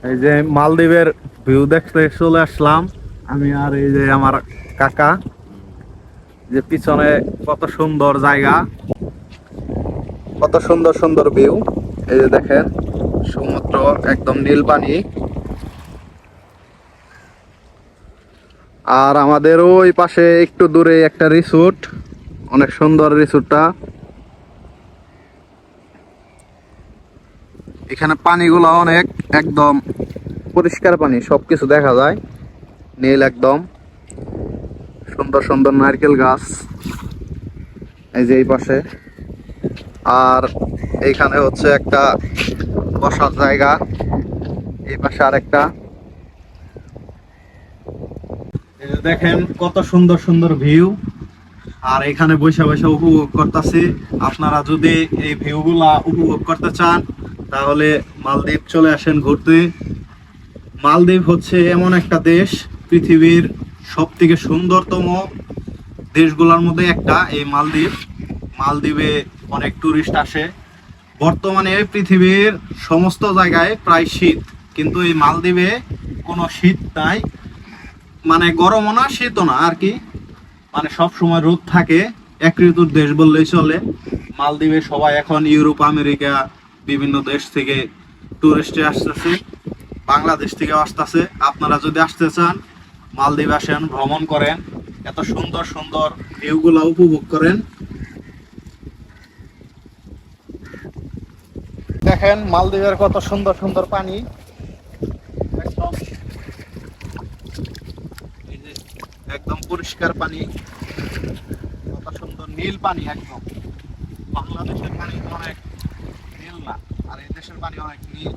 এই যে মালদ্বীপের ভিউ দেখতে চলে আসলাম আমি আর এই যে আমার কাকা। যে পিছনে কত সুন্দর জায়গা, কত সুন্দর সুন্দর ভিউ। এই যে দেখেন সমুদ্র, একদম নীল পানি। আর আমাদের ওই পাশে একটু দূরে একটা রিসোর্ট, অনেক সুন্দর রিসোর্টটা। এখানে পানিগুলো অনেক একদম পরিষ্কার পানি, সবকিছু দেখা যায় নীল একদম। সুন্দর সুন্দর নারকেল গাছ এই যে এই পাশে। আর এইখানে হচ্ছে একটা বসার জায়গা, এই পাশে আরেকটা। এই যে দেখেন কত সুন্দর সুন্দর ভিউ। আর এখানে বসে বসে উপভোগ করতেছি। আপনারা যদি এই ভিউগুলা উপভোগ করতে চান তাহলে মালদ্বীপ চলে আসেন ঘুরতে। মালদ্বীপ হচ্ছে এমন একটা দেশ, পৃথিবীর সব থেকে সুন্দরতম দেশগুলোর মধ্যে একটা এই মালদ্বীপ। মালদ্বীপে অনেক টুরিস্ট আসে। বর্তমানে পৃথিবীর সমস্ত জায়গায় প্রায় শীত, কিন্তু এই মালদ্বীপে কোনো শীত নাই। মানে গরমও না শীতও না আর কি, মানে সব সময় রোদ থাকে। এক ঋতুর দেশ বললেই চলে। মালদ্বীপে সবাই এখন ইউরোপ, আমেরিকা, বিভিন্ন দেশ থেকে টুরিস্টে আসতেছে, বাংলাদেশ থেকেও আসতেছে। আপনারা যদি আসতে চান মালদ্বীপ আসেন, ভ্রমণ করেন, এত সুন্দর সুন্দর ভিউগুলো উপভোগ করেন। দেখেন মালদ্বীপের কত সুন্দর সুন্দর পানি, একদম এই যে একদম পরিষ্কার পানি, কত সুন্দর নীল পানি একদম। বাংলাদেশের পানি তো অনেক নীল না, আর এই দেশের পানি অনেক নীল।